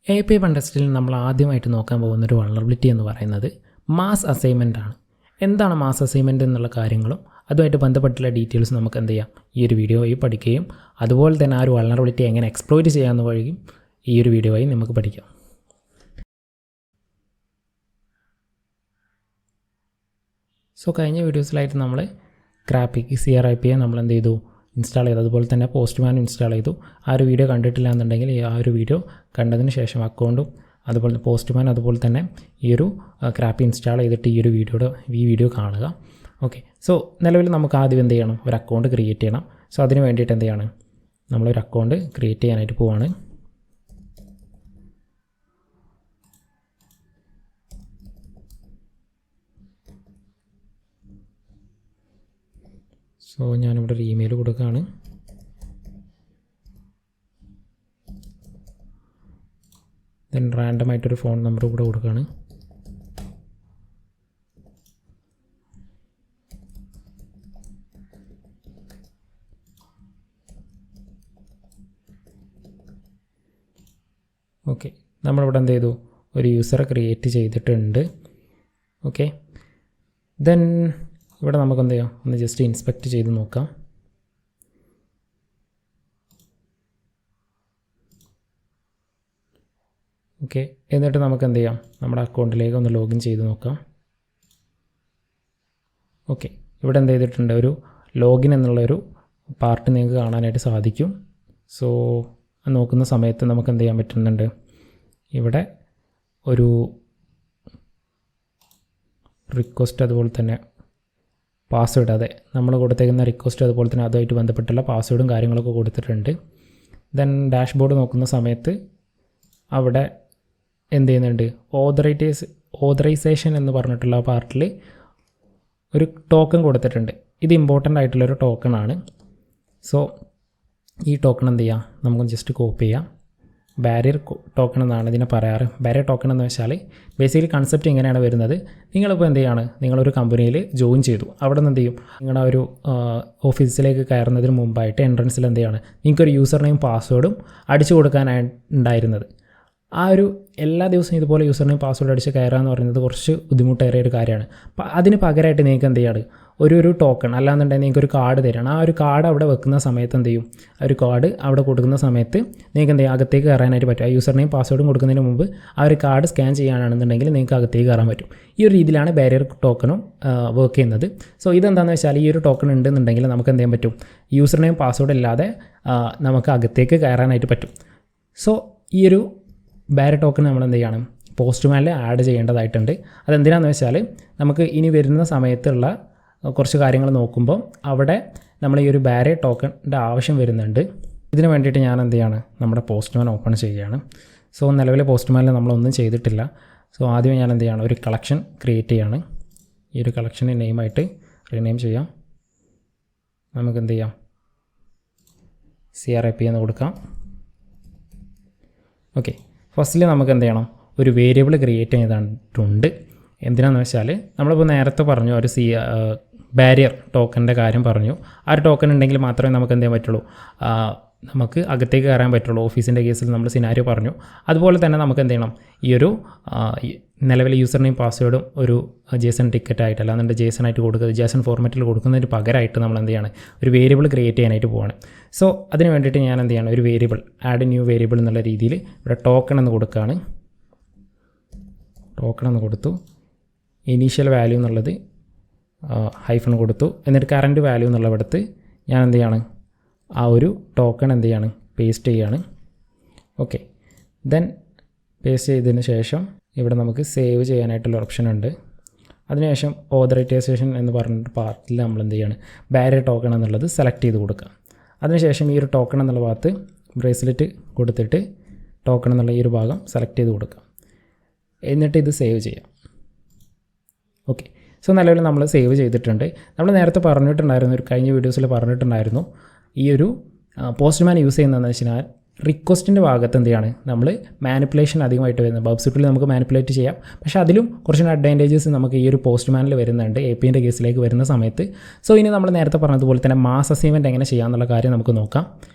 API ടെസ്റ്റിൽ നമ്മൾ ആദ്യമായിട്ട് നോക്കാൻ പോകുന്നൊരു വൾനറബിലിറ്റി എന്ന് പറയുന്നത് മാസ് അസൈൻമെൻ്റ് ആണ്. എന്താണ് മാസ് അസൈൻമെൻറ്റ് എന്നുള്ള കാര്യങ്ങളും അതുമായിട്ട് ബന്ധപ്പെട്ടുള്ള ഡീറ്റെയിൽസ് നമുക്ക് എന്ത് ചെയ്യാം, ഈ ഒരു വീഡിയോയിൽ പഠിക്കുകയും അതുപോലെ തന്നെ ആ ഒരു വൾനറബിലിറ്റി എങ്ങനെ എക്സ്പ്ലോയിറ്റ് ചെയ്യാമെന്ന വഴിയും ഈ ഒരു വീഡിയോയിൽ നമുക്ക് പഠിക്കാം. സോ കഴിഞ്ഞ വീഡിയോസിലായിട്ട് നമ്മൾ ക്രാപ്പിക്ക് CRIP നമ്മൾ എന്ത് ചെയ്തു, ഇൻസ്റ്റാൾ ചെയ്തു. അതുപോലെ തന്നെ പോസ്റ്റ്മാൻ ഇൻസ്റ്റാൾ ചെയ്തു. ആ ഒരു വീഡിയോ കണ്ടിട്ടില്ല എന്നുണ്ടെങ്കിൽ ആ ഒരു വീഡിയോ കണ്ടതിന് ശേഷം അക്കൗണ്ടും അതുപോലെ പോസ്റ്റ്മാൻ അതുപോലെ തന്നെ ഈ ഒരു ക്രാപ്പ് ഇൻസ്റ്റാൾ ചെയ്തിട്ട് ഈ വീഡിയോ കാണുക. ഓക്കെ, സോ നിലവിൽ നമുക്ക് ആദ്യം എന്ത് ചെയ്യണം, ഒരു അക്കൗണ്ട് ക്രിയേറ്റ് ചെയ്യണം. സോ അതിന് വേണ്ടിയിട്ട് എന്ത് ചെയ്യണം, നമ്മളൊരു അക്കൗണ്ട് ക്രിയേറ്റ് ചെയ്യാനായിട്ട് പോവാണ്. സോ ഞാനിവിടെ ഒരു ഇമെയിൽ കൊടുക്കുകയാണ്. ദെൻ റാൻഡമായിട്ടൊരു ഫോൺ നമ്പർ കൂടെ കൊടുക്കുകയാണ്. ഓക്കെ, നമ്മളിവിടെ എന്ത് ചെയ്തു, ഒരു യൂസറെ ക്രിയേറ്റ് ചെയ്തിട്ടുണ്ട്. ഓക്കെ, ദെൻ ഇവിടെ നമുക്ക് എന്ത് ചെയ്യാം, ഒന്ന് ജസ്റ്റ് ഇൻസ്പെക്റ്റ് ചെയ്ത് നോക്കാം. ഓക്കെ, എന്നിട്ട് നമുക്ക് എന്ത് ചെയ്യാം, നമ്മുടെ അക്കൗണ്ടിലേക്ക് ഒന്ന് ലോഗിൻ ചെയ്ത് നോക്കാം. ഓക്കെ, ഇവിടെ എന്ത് ചെയ്തിട്ടുണ്ട്, ഒരു ലോഗിൻ എന്നുള്ളൊരു പാർട്ട് നിങ്ങൾക്ക് കാണാനായിട്ട് സാധിക്കും. സോ നോക്കുന്ന സമയത്ത് നമുക്ക് എന്ത് ചെയ്യാൻ പറ്റുന്നുണ്ട്, ഇവിടെ ഒരു റിക്വസ്റ്റ് അതുപോലെ തന്നെ പാസ്വേഡ്, അതെ നമ്മൾ കൊടുത്തേക്കുന്ന റിക്വസ്റ്റ് അതുപോലെ തന്നെ അതുമായിട്ട് ബന്ധപ്പെട്ടുള്ള പാസ്വേഡും കാര്യങ്ങളൊക്കെ കൊടുത്തിട്ടുണ്ട്. ദെൻ ഡാഷ്ബോർഡ് നോക്കുന്ന സമയത്ത് അവിടെ എന്ത് ചെയ്യുന്നുണ്ട്, ഓതറൈസേഷൻ എന്ന് പറഞ്ഞിട്ടുള്ള പാർട്ടിൽ ഒരു ടോക്കൺ കൊടുത്തിട്ടുണ്ട്. ഇത് ഇമ്പോർട്ടൻ്റ് ആയിട്ടുള്ളൊരു ടോക്കണാണ്. സോ ഈ ടോക്കൺ എന്ത് ചെയ്യാം, നമുക്ക് ജസ്റ്റ് കോപ്പി ചെയ്യാം. ബാരിയർ ടോക്കൺ എന്നാണ് ഇതിനെ പറയാറ്. ബാരിയർ ടോക്കൺ എന്ന് വെച്ചാൽ ബേസിക്കലി കൺസെപ്റ്റ് ഇങ്ങനെയാണ് വരുന്നത്. നിങ്ങളിപ്പോൾ എന്ത് ചെയ്യാണ്, നിങ്ങളൊരു കമ്പനിയിൽ ജോയിൻ ചെയ്തു. അവിടെ നിന്ന് എന്ത് ചെയ്യും, നിങ്ങളുടെ ഒരു ഓഫീസിലേക്ക് കയറുന്നതിന് മുമ്പായിട്ട് എൻട്രൻസിൽ എന്ത് ചെയ്യാണ്, നിങ്ങൾക്കൊരു യൂസർ നെയിം പാസ്വേഡും അടിച്ചു കൊടുക്കാനാണ് ഉണ്ടായിരുന്നത്. ആ ഒരു എല്ലാ ദിവസവും ഇതുപോലെ യൂസർ നെയിം പാസ്വേഡ് അടിച്ച് കയറുക എന്ന് പറയുന്നത് കുറച്ച് ബുദ്ധിമുട്ടേറിയ ഒരു കാര്യമാണ്. അപ്പോൾ അതിന് പകരമായിട്ട് നിങ്ങൾക്ക് എന്ത് ചെയ്യാണ്, ഒരു ടോക്കൺ അല്ലാന്നുണ്ടെങ്കിൽ നിങ്ങൾക്ക് ഒരു കാർഡ് തരണം. ആ ഒരു കാർഡ് അവിടെ വെക്കുന്ന സമയത്ത് എന്ത് ചെയ്യും, ആ ഒരു കാർഡ് അവിടെ കൊടുക്കുന്ന സമയത്ത് നിങ്ങൾക്ക് എന്ത് ചെയ്യും, അകത്തേക്ക് കയറാനായിട്ട് പറ്റും. ആ യൂസർ നെയിം പാസ്വേഡും കൊടുക്കുന്നതിന് മുമ്പ് ആ ഒരു കാർഡ് സ്കാൻ ചെയ്യാനാണെന്നുണ്ടെങ്കിൽ നിങ്ങൾക്ക് അകത്തേക്ക് കയറാൻ പറ്റും. ഈ ഒരു രീതിയിലാണ് ബാരിയർ ടോക്കണും വർക്ക് ചെയ്യുന്നത്. സോ ഇതെന്താണെന്ന് വെച്ചാൽ ഈ ഒരു ടോക്കൺ ഉണ്ടെന്നുണ്ടെങ്കിൽ നമുക്ക് എന്ത് ചെയ്യാൻ പറ്റും, യൂസർ നെയിം പാസ്വേഡ് ഇല്ലാതെ നമുക്ക് അകത്തേക്ക് കയറാനായിട്ട് പറ്റും. സോ ഈ ഒരു ബാരിയർ ടോക്കൺ നമ്മൾ എന്ത് ചെയ്യണം, പോസ്റ്റ്മാനിൽ ആഡ് ചെയ്യേണ്ടതായിട്ടുണ്ട്. അതെന്തിനാണെന്ന് വെച്ചാൽ നമുക്ക് ഇനി വരുന്ന സമയത്തുള്ള കുറച്ച് കാര്യങ്ങൾ നോക്കുമ്പോൾ അവിടെ നമ്മൾ ഈ ഒരു ബാരിയർ ടോക്കണിൻ്റെ ആവശ്യം വരുന്നുണ്ട്. ഇതിന് വേണ്ടിയിട്ട് ഞാൻ എന്ത് ചെയ്യാണ്, നമ്മുടെ പോസ്റ്റ്മാൻ ഓപ്പൺ ചെയ്യുകയാണ്. സോ നിലവിലെ പോസ്റ്റ്മാനിൽ നമ്മളൊന്നും ചെയ്തിട്ടില്ല. സോ ആദ്യം ഞാൻ എന്ത് ചെയ്യാണ്, ഒരു കളക്ഷൻ ക്രിയേറ്റ് ചെയ്യാണ്. ഈ ഒരു കളക്ഷന് നെയിമായിട്ട് റീനെയിം ചെയ്യാം. നമുക്ക് എന്ത് ചെയ്യാം, CRIP എന്ന് കൊടുക്കാം. ഓക്കെ, ഫസ്റ്റിൽ നമുക്ക് എന്ത് ചെയ്യണം, ഒരു വേരിയബിൾ ക്രിയേറ്റ് ചെയ്തിട്ടുണ്ട്. എന്തിനാണെന്ന് വെച്ചാൽ നമ്മളിപ്പോൾ നേരത്തെ പറഞ്ഞു ഒരു ബാരിയർ ടോക്കണിൻ്റെ കാര്യം പറഞ്ഞു. ആ ഒരു ടോക്കൺ ഉണ്ടെങ്കിൽ മാത്രമേ നമുക്ക് എന്ത് ചെയ്യാൻ പറ്റുള്ളൂ, നമുക്ക് അകത്തേക്ക് കയറാൻ പറ്റുള്ളൂ. ഓഫീസിൻ്റെ കേസിൽ നമ്മൾ സിനാരിയോ പറഞ്ഞു. അതുപോലെ തന്നെ നമുക്ക് എന്ത് ചെയ്യണം, ഈ ഒരു നിലവിലെ യൂസർ നെയിം പാസ്വേഡും ഒരു JSON ടിക്കറ്റ് ആയിട്ട് അല്ലാന്നുണ്ട് JSON ആയിട്ട് കൊടുക്കുന്നത് JSON ഫോർമാറ്റിൽ കൊടുക്കുന്നതിന് പകരമായിട്ട് നമ്മൾ എന്ത് ചെയ്യാണ്, ഒരു വേരിയബിൾ ക്രിയേറ്റ് ചെയ്യാനായിട്ട് പോവാണ്. സോ അതിന് വേണ്ടിയിട്ട് ഞാൻ എന്ത് ചെയ്യണം, ഒരു വേരിയബിൾ ആഡ് ന്യൂ വേരിയബിൾ എന്നുള്ള രീതിയിൽ ഇവിടെ ടോക്കൺ എന്ന് കൊടുക്കുകയാണ്. ടോക്കൺ എന്ന് കൊടുത്തു. ഇനീഷ്യൽ വാല്യൂ എന്നുള്ളത് ഹൈഫൺ കൊടുത്തു. എന്നിട്ട് കറൻറ്റ് വാല്യൂ എന്നുള്ളവിടത്ത് ഞാൻ എന്ത് ചെയ്യാണ്, ആ ഒരു ടോക്കൺ എന്ത് ചെയ്യാണ്, പേസ്റ്റ് ചെയ്യുകയാണ്. ഓക്കെ, ദെൻ പേസ്റ്റ് ചെയ്തതിന് ശേഷം ഇവിടെ നമുക്ക് സേവ് ചെയ്യാനായിട്ടുള്ള ഓപ്ഷൻ ഉണ്ട്. അതിനുശേഷം ഓതറൈസേഷൻ എന്ന് പറഞ്ഞിട്ട് പാർട്ടിൽ നമ്മൾ എന്ത് ചെയ്യാണ്, ബാരിയർ ടോക്കൺ എന്നുള്ളത് സെലക്ട് ചെയ്ത് കൊടുക്കുക. അതിനുശേഷം ഈ ഒരു ടോക്കൺ എന്നുള്ള ഭാഗത്ത് ബ്രേസ്ലെറ്റ് കൊടുത്തിട്ട് ടോക്കൺ എന്നുള്ള ഈ ഒരു ഭാഗം സെലക്ട് ചെയ്ത് കൊടുക്കുക. എന്നിട്ട് ഇത് സേവ് ചെയ്യാം. ഓക്കെ, സോ നിലവിൽ നമ്മൾ സേവ് ചെയ്തിട്ടുണ്ട്. നമ്മൾ നേരത്തെ പറഞ്ഞിട്ടുണ്ടായിരുന്നു, ഒരു കഴിഞ്ഞ വീഡിയോസിൽ പറഞ്ഞിട്ടുണ്ടായിരുന്നു, ഈ ഒരു പോസ്റ്റ്മാൻ യൂസ് ചെയ്യുന്നതെന്ന് വെച്ചാൽ റിക്വസ്റ്റിൻ്റെ ഭാഗത്ത് എന്ത് ചെയ്യാണ് നമ്മൾ മാനിപ്പുലേഷൻ അധികമായിട്ട് വരുന്നത്. ബബ് സ്യൂട്ടിൽ നമുക്ക് മാനിപ്പുലേറ്റ് ചെയ്യാം, പക്ഷേ അതിലും കുറച്ചുകൂടി അഡ്വാൻറ്റേജസ് നമുക്ക് ഈ ഒരു പോസ്റ്റ്മാനിൽ വരുന്നുണ്ട് APIൻ്റെ കേസിലേക്ക് വരുന്ന സമയത്ത്. സോ ഇനി നമ്മൾ നേരത്തെ പറഞ്ഞതുപോലെ തന്നെ മാസ് അസൈൻമെൻറ്റ് എങ്ങനെ ചെയ്യാമെന്നുള്ള കാര്യം നമുക്ക് നോക്കാം.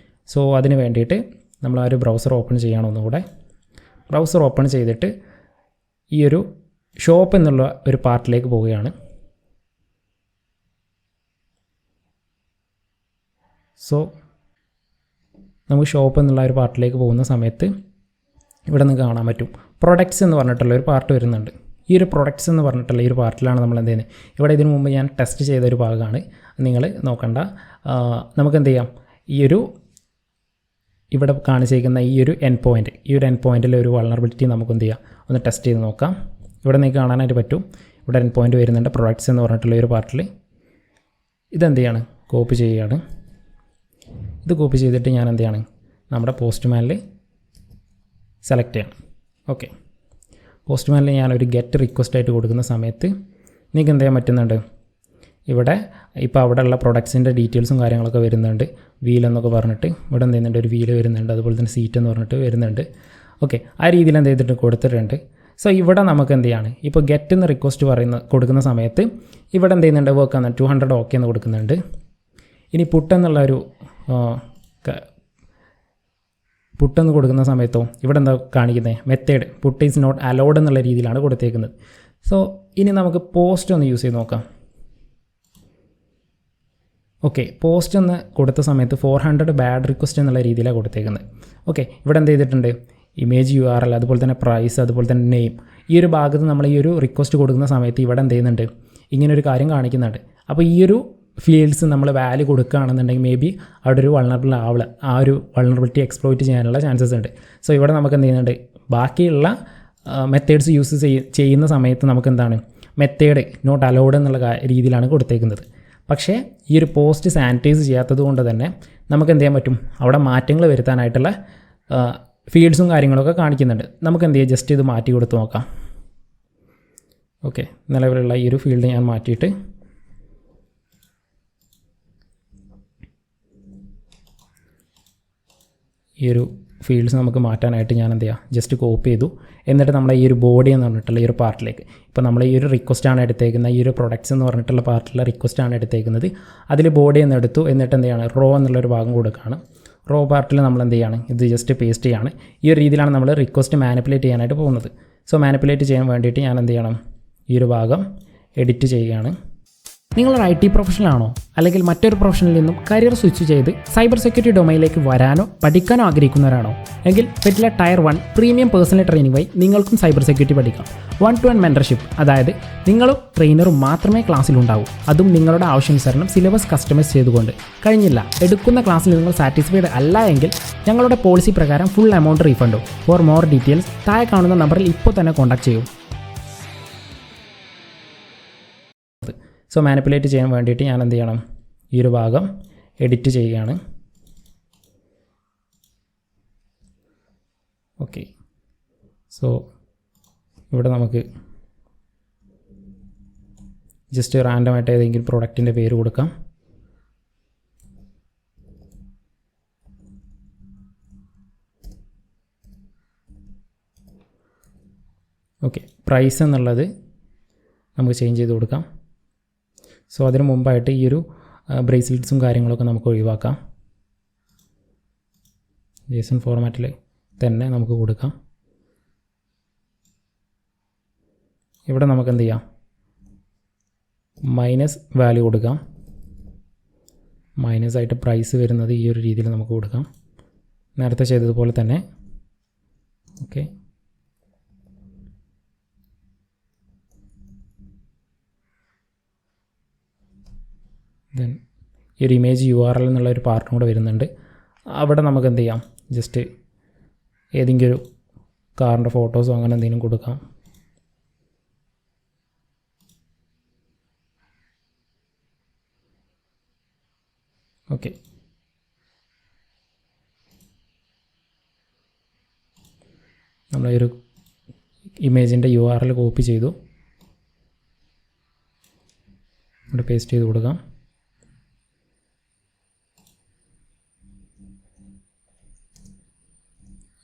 സോ അതിന് വേണ്ടിയിട്ട് നമ്മൾ ആ ഒരു ബ്രൗസർ ഓപ്പൺ ചെയ്യണം. ഒന്നുകൂടെ ബ്രൗസർ ഓപ്പൺ ചെയ്തിട്ട് ഈ ഒരു ഷോപ്പ് എന്നുള്ള ഒരു പാർട്ടിലേക്ക് പോവുകയാണ്. സോ നമുക്ക് ഷോപ്പ് എന്നുള്ള ഒരു പാർട്ടിലേക്ക് പോകുന്ന സമയത്ത് ഇവിടെ നിന്ന് കാണാൻ പറ്റും പ്രൊഡക്ട്സ് എന്ന് പറഞ്ഞിട്ടുള്ള ഒരു പാർട്ട് വരുന്നുണ്ട്. ഈ ഒരു പ്രൊഡക്ട്സ് എന്ന് പറഞ്ഞിട്ടുള്ള ഈ ഒരു പാർട്ടിലാണ് നമ്മൾ എന്ത് ചെയ്യുന്നത്. ഇവിടെ ഇതിനു മുമ്പ് ഞാൻ ടെസ്റ്റ് ചെയ്ത ഒരു ഭാഗമാണ്, നിങ്ങൾ നോക്കണ്ട. നമുക്ക് എന്ത് ചെയ്യാം, ഈ ഒരു ഇവിടെ കാണിച്ചിരിക്കുന്ന ഈ ഒരു എൻഡ് പോയിൻറ്റിലെ ഒരു വൾണറബിലിറ്റി നമുക്ക് എന്ത് ചെയ്യാം, ഒന്ന് ടെസ്റ്റ് ചെയ്ത് നോക്കാം. ഇവിടെ നിങ്ങൾക്ക് കാണാനായിട്ട് പറ്റും, ഇവിടെ എൻഡ് പോയിൻറ്റ് വരുന്നുണ്ട് പ്രൊഡക്ട്സ് എന്ന് പറഞ്ഞിട്ടുള്ള ഒരു പാർട്ടിൽ. ഇതെന്ത് ചെയ്യാണ്, കോപ്പി ചെയ്യുകയാണ്. ഇത് കോപ്പി ചെയ്തിട്ട് ഞാൻ എന്ത് ചെയ്യാണ്, നമ്മുടെ പോസ്റ്റ്മാനിൽ സെലക്ട് ചെയ്യണം. ഓക്കെ, പോസ്റ്റ്മാനിൽ ഞാനൊരു ഗെറ്റ് റിക്വസ്റ്റ് ആയിട്ട് കൊടുക്കുന്ന സമയത്ത് നിങ്ങൾക്ക് എന്ത് ചെയ്യാൻ പറ്റുന്നുണ്ട്, ഇവിടെ ഇപ്പോൾ അവിടെയുള്ള പ്രൊഡക്ട്സിൻ്റെ ഡീറ്റെയിൽസും കാര്യങ്ങളൊക്കെ വരുന്നുണ്ട്. വീൽ എന്നൊക്കെ പറഞ്ഞിട്ട് ഇവിടെ എന്ത് ചെയ്യുന്നുണ്ട്, ഒരു വീല് വരുന്നുണ്ട്, അതുപോലെ തന്നെ സീറ്റ് എന്ന് പറഞ്ഞിട്ട് വരുന്നുണ്ട്. ഓക്കെ, ആ രീതിയിൽ എന്ത് ചെയ്തിട്ട് കൊടുത്തിട്ടുണ്ട്. സോ ഇവിടെ നമുക്ക് എന്ത് ചെയ്യാണ്, ഇപ്പോൾ ഗെറ്റ് എന്ന് റിക്വസ്റ്റ് കൊടുക്കുന്ന സമയത്ത് ഇവിടെ എന്ത് ചെയ്യുന്നുണ്ട്, വർക്ക് ആണ് 200 ഓക്കെ എന്ന് കൊടുക്കുന്നുണ്ട്. ഇനി പുട്ടെന്നുള്ളൊരു പുട്ടെന്ന് കൊടുക്കുന്ന സമയത്തോ ഇവിടെ എന്താ കാണിക്കുന്നത്, method put is not allowed എന്നുള്ള രീതിയിലാണ് കൊടുത്തേക്കുന്നത്. സോ ഇനി നമുക്ക് പോസ്റ്റ് ഒന്ന് യൂസ് ചെയ്ത് നോക്കാം. ഓക്കെ, പോസ്റ്റ് ഒന്ന് കൊടുത്ത സമയത്ത് 400 ബാഡ് റിക്വസ്റ്റ് എന്നുള്ള രീതിയിലാണ് കൊടുത്തേക്കുന്നത്. ഓക്കെ, ഇവിടെ എന്ത് ചെയ്തിട്ടുണ്ട്, ഇമേജ് URL അതുപോലെ തന്നെ പ്രൈസ് അതുപോലെ തന്നെ നെയിം, ഈ ഒരു ഭാഗത്ത് നമ്മൾ ഈ ഒരു റിക്വസ്റ്റ് കൊടുക്കുന്ന സമയത്ത് ഇവിടെ എന്ത് ചെയ്യുന്നുണ്ട്, ഇങ്ങനൊരു കാര്യം കാണിക്കുന്നുണ്ട്. അപ്പോൾ ഈ ഒരു ഫീൽഡ്സ് നമ്മൾ വാല്യൂ കൊടുക്കുകയാണെന്നുണ്ടെങ്കിൽ മേ ബി അവിടെ ഒരു വൾണറബിൾ ആവില്ല, ആ ഒരു വൾണറബിലിറ്റി എക്സ്പ്ലോയിറ്റ് ചെയ്യാനുള്ള ചാൻസസ് ഉണ്ട്. സോ ഇവിടെ നമുക്ക് എന്ത് ചെയ്യുന്നുണ്ട്, ബാക്കിയുള്ള മെത്തേഡ്സ് യൂസ് ചെയ്യുന്ന സമയത്ത് നമുക്ക് എന്താണ്, മെത്തേഡ് നോട്ട് അലൗഡ് എന്നുള്ള രീതിയിലാണ് കൊടുത്തേക്കുന്നത്. പക്ഷേ ഈ ഒരു പോസ്റ്റ് സാനിറ്റൈസ് ചെയ്യാത്തത് കൊണ്ട് തന്നെ നമുക്ക് എന്ത് ചെയ്യാൻ പറ്റും, അവിടെ മാറ്റങ്ങൾ വരുത്താനായിട്ടുള്ള ഫീൽഡ്സും കാര്യങ്ങളൊക്കെ കാണിക്കുന്നുണ്ട്. നമുക്ക് എന്ത് ചെയ്യാം, ജസ്റ്റ് ഇത് മാറ്റി കൊടുത്ത് നോക്കാം. ഓക്കെ, നിലവിലുള്ള ഈ ഒരു ഫീൽഡ് ഞാൻ മാറ്റിയിട്ട് ഈ ഒരു ഫീൽഡ്സ് നമുക്ക് മാറ്റാനായിട്ട് ഞാൻ എന്ത് ചെയ്യുക, ജസ്റ്റ് കോപ്പി ചെയ്തു. എന്നിട്ട് നമ്മളെ ഈ ഒരു ബോഡി എന്ന് പറഞ്ഞിട്ടുള്ള ഈ ഒരു പാർട്ടിലേക്ക്, ഇപ്പോൾ നമ്മൾ ഈ ഒരു റിക്വസ്റ്റാണ് എടുത്തേക്കുന്നത്, ഈ ഒരു പ്രൊഡക്ട്സ് എന്ന് പറഞ്ഞിട്ടുള്ള പാർട്ടിലുള്ള റിക്വസ്റ്റാണ് എടുത്തേക്കുന്നത്, അതിൽ ബോഡി എന്ന് എടുത്തു. എന്നിട്ട് എന്ത് ചെയ്യാണ്, റോ എന്നുള്ളൊരു ഭാഗം കൊടുക്കുകയാണ്. റോ പാർട്ടിൽ നമ്മൾ എന്ത് ചെയ്യാണ്, ഇത് ജസ്റ്റ് പേസ്റ്റ് ചെയ്യാണ്. ഈ ഒരു രീതിയിലാണ് നമ്മൾ റിക്വസ്റ്റ് മാനിപ്പുലേറ്റ് ചെയ്യാനായിട്ട് പോകുന്നത്. സോ മാനിപ്പുലേറ്റ് ചെയ്യാൻ വേണ്ടിയിട്ട് ഞാൻ എന്ത് ചെയ്യണം, ഈ ഒരു ഭാഗം എഡിറ്റ് ചെയ്യുകയാണ്. നിങ്ങളൊരു IT പ്രൊഫഷണലാണോ, അല്ലെങ്കിൽ മറ്റൊരു പ്രൊഫഷനിൽ നിന്നും കരിയർ സ്വിച്ച് ചെയ്ത് സൈബർ സെക്യൂരിറ്റി ഡൊമൈനിലേക്ക് വരാനോ പഠിക്കാനോ ആഗ്രഹിക്കുന്നവരാണോ എങ്കിൽ ഫെറ്റില ടയർ 1 പ്രീമിയം പേഴ്സണൽ ട്രെയിനിംഗ് വഴി നിങ്ങൾക്കും സൈബർ സെക്യൂരിറ്റി പഠിക്കാം. 1-to-1 മെൻറ്റർഷിപ്പ്, അതായത് നിങ്ങളും ട്രെയിനറും മാത്രമേ ക്ലാസ്സിലുണ്ടാവൂ, അതും നിങ്ങളുടെ ആവശ്യാനുസരണം സിലബസ് കസ്റ്റമൈസ് ചെയ്തുകൊണ്ട്. കഴിഞ്ഞില്ല, എടുക്കുന്ന ക്ലാസ്സിൽ നിങ്ങൾ സാറ്റിസ്ഫൈഡ് അല്ല എങ്കിൽ ഞങ്ങളുടെ പോളിസി പ്രകാരം ഫുൾ എമൗണ്ട് റീഫണ്ടും. ഫോർ മോർ ഡീറ്റെയിൽസ് താഴെ കാണുന്ന നമ്പറിൽ ഇപ്പോൾ തന്നെ കോൺടാക്ട് ചെയ്യൂ. സോ മാനിപ്പുലേറ്റ് ചെയ്യാൻ വേണ്ടിയിട്ട് ഞാൻ എന്ത് ചെയ്യണം, ഈ ഒരു ഭാഗം എഡിറ്റ് ചെയ്യുകയാണ്. ഓക്കെ, സോ ഇവിടെ നമുക്ക് ജസ്റ്റ് റാൻഡമായിട്ട് ഏതെങ്കിലും പ്രോഡക്റ്റിൻ്റെ പേര് കൊടുക്കാം. ഓക്കെ, പ്രൈസ് എന്നുള്ളത് നമുക്ക് ചേഞ്ച് ചെയ്ത് കൊടുക്കാം. സോ അതിന് മുമ്പായിട്ട് ഈ ഒരു ബ്രേസ്ലെറ്റ്സും കാര്യങ്ങളൊക്കെ നമുക്ക് ഒഴിവാക്കാം. JSON ഫോർമാറ്റിൽ തന്നെ നമുക്ക് കൊടുക്കാം. ഇവിടെ നമുക്ക് എന്ത് ചെയ്യാം, മൈനസ് വാല്യൂ കൊടുക്കാം. മൈനസ് ആയിട്ട് പ്രൈസ് വരുന്നത് ഈ ഒരു രീതിയിൽ നമുക്ക് കൊടുക്കാം, നേരത്തെ ചെയ്തതുപോലെ തന്നെ. ഓക്കെ, ദെൻ ഈ ഒരു ഇമേജ് URL എന്നുള്ള ഒരു പാർട്ടും കൂടെ വരുന്നുണ്ട്. അവിടെ നമുക്ക് എന്ത് ചെയ്യാം, ജസ്റ്റ് ഏതെങ്കിലും ഒരു കാറിൻ്റെ ഫോട്ടോസോ അങ്ങനെ എന്തെങ്കിലും കൊടുക്കാം. ഓക്കെ, നമ്മളൊരു ഇമേജിൻ്റെ URL കോപ്പി ചെയ്തു, ഇവിടെ പേസ്റ്റ് ചെയ്ത് കൊടുക്കാം.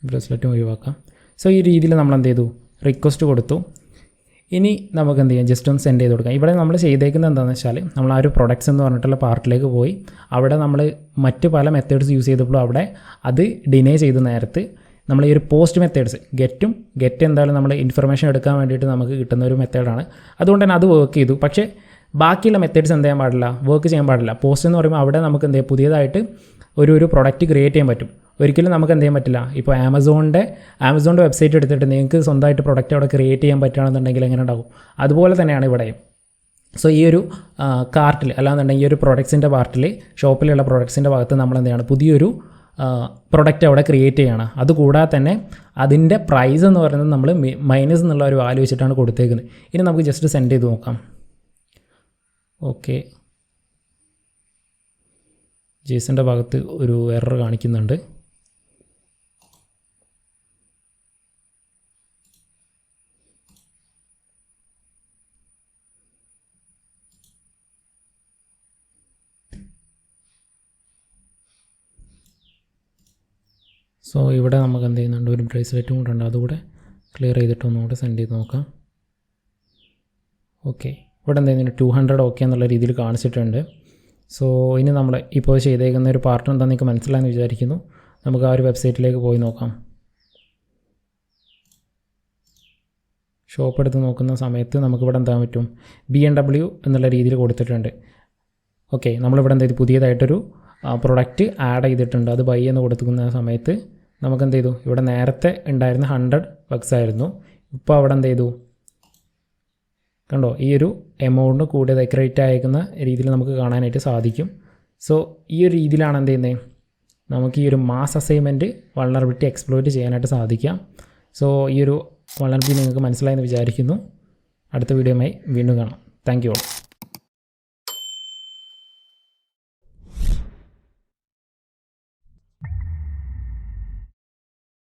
ബ്രേസ്ലെറ്റും ഒഴിവാക്കാം. സോ ഈ രീതിയിൽ നമ്മൾ എന്ത് ചെയ്തു, റിക്വസ്റ്റ് കൊടുത്തു. ഇനി നമുക്ക് എന്ത് ചെയ്യാം, ജസ്റ്റ് ഒന്ന് സെൻഡ് ചെയ്ത് കൊടുക്കാം. ഇവിടെ നമ്മൾ ചെയ്തേക്കുന്നത് എന്താണെന്ന് വെച്ചാൽ, നമ്മൾ ആ ഒരു പ്രൊഡക്ട്സ് എന്ന് പറഞ്ഞിട്ടുള്ള പാർട്ടിലേക്ക് പോയി അവിടെ നമ്മൾ മറ്റ് പല മെത്തേഡ്സ് യൂസ് ചെയ്തപ്പോൾ അവിടെ അത് ഡിനേ ചെയ്ത നേരത്ത് നമ്മൾ ഈ ഒരു പോസ്റ്റ് മെത്തേഡ്സ് ഗെറ്റ് എന്തായാലും നമ്മൾ ഇൻഫർമേഷൻ എടുക്കാൻ വേണ്ടിയിട്ട് നമുക്ക് കിട്ടുന്ന ഒരു മെത്തേഡാണ്. അതുകൊണ്ട് തന്നെ അത് വർക്ക് ചെയ്തു. പക്ഷേ ബാക്കിയുള്ള മെത്തേഡ്സ് എന്ത് ചെയ്യാൻ പാടില്ല, വർക്ക് ചെയ്യാൻ പാടില്ല. പോസ്റ്റ് എന്ന് പറയുമ്പോൾ അവിടെ നമുക്ക് എന്ത് ചെയ്യാം, പുതിയതായിട്ട് ഒരു പ്രൊഡക്റ്റ് ക്രിയേറ്റ് ചെയ്യാൻ പറ്റും. ഒരിക്കലും നമുക്ക് എന്ത് ചെയ്യാൻ പറ്റില്ല. ഇപ്പോൾ ആമസോണിൻ്റെ വെബ്സൈറ്റ് എടുത്തിട്ട് നിങ്ങൾക്ക് സ്വന്തമായിട്ട് പ്രൊഡക്റ്റ് അവിടെ ക്രിയേറ്റ് ചെയ്യാൻ പറ്റുകയാണെന്നുണ്ടെങ്കിൽ എങ്ങനെ ഉണ്ടാകും, അതുപോലെ തന്നെയാണ് ഇവിടെയും. സോ ഈ ഒരു കാർട്ടിൽ അല്ലാന്നുണ്ടെങ്കിൽ ഈ ഒരു പ്രൊഡക്ട്സിൻ്റെ പാർട്ടിൽ ഷോപ്പിലുള്ള പ്രൊഡക്ട്സിൻ്റെ ഭാഗത്ത് നമ്മൾ എന്ത് ചെയ്യണം, പുതിയൊരു പ്രൊഡക്റ്റ് അവിടെ ക്രിയേറ്റ് ചെയ്യണം. അതുകൂടാതെ തന്നെ അതിൻ്റെ പ്രൈസ് എന്ന് പറയുന്നത് നമ്മൾ മൈനസ് എന്നുള്ള ഒരു വാല്യൂ വെച്ചിട്ടാണ് കൊടുത്തേക്കുന്നത്. ഇനി നമുക്ക് ജസ്റ്റ് സെൻഡ് ചെയ്ത് നോക്കാം. ഓക്കെ, ജേസൻ്റെ ഭാഗത്ത് ഒരു എറർ കാണിക്കുന്നുണ്ട്. സോ ഇവിടെ നമുക്ക് എന്ത് ചെയ്യുന്നുണ്ട്, ഒരു ബ്രേസ്ലെറ്റും കൂടെ ഉണ്ട്. അതുകൂടെ ക്ലിയർ ചെയ്തിട്ട് ഒന്നുകൂടെ സെൻഡ് ചെയ്ത് നോക്കാം. ഓക്കെ, ഇവിടെ എന്ത് ചെയ്യുന്നുണ്ട്, 200 ഓക്കെ എന്നുള്ള രീതിയിൽ കാണിച്ചിട്ടുണ്ട്. സോ ഇനി നമ്മൾ ഇപ്പോൾ ചെയ്തേക്കുന്ന ഒരു പാർട്ട് എന്താണെന്ന് നിങ്ങൾക്ക് മനസ്സിലായെന്ന് വിചാരിക്കുന്നു. നമുക്ക് ആ ഒരു വെബ്സൈറ്റിലേക്ക് പോയി നോക്കാം. ഷോപ്പ് എടുത്ത് നോക്കുന്ന സമയത്ത് നമുക്കിവിടെ എന്താ പറ്റും, BMW എന്നുള്ള രീതിയിൽ കൊടുത്തിട്ടുണ്ട്. ഓക്കെ, നമ്മളിവിടെ എന്ത് ചെയ്തു, പുതിയതായിട്ടൊരു പ്രൊഡക്റ്റ് ആഡ് ചെയ്തിട്ടുണ്ട്. അത് ബൈ എന്ന് കൊടുക്കുന്ന സമയത്ത് നമുക്ക് എന്ത് ചെയ്തു, ഇവിടെ നേരത്തെ ഉണ്ടായിരുന്ന 100 ബക്സ് ആയിരുന്നു. ഇപ്പോൾ അവിടെ എന്ത് ചെയ്തു, കണ്ടോ, ഈ ഒരു എമൗണ്ട് കൂടിയത് ക്രെഡിറ്റ് അയക്കുന്ന രീതിയിൽ നമുക്ക് കാണാനായിട്ട് സാധിക്കും. സോ ഈ ഒരു രീതിയിലാണ് എന്ത് ചെയ്യുന്നത്, നമുക്ക് ഈ ഒരു മാസ് അസൈൻമെൻറ്റ് വൾനറബിലിറ്റി എക്സ്പ്ലോയിറ്റ് ചെയ്യാനായിട്ട് സാധിക്കാം. സോ ഈ ഒരു വൾനറബിലിറ്റി നിങ്ങൾക്ക് മനസ്സിലായെന്ന് വിചാരിക്കുന്നു. അടുത്ത വീഡിയോയുമായി വീണ്ടും കാണാം. Thank you all.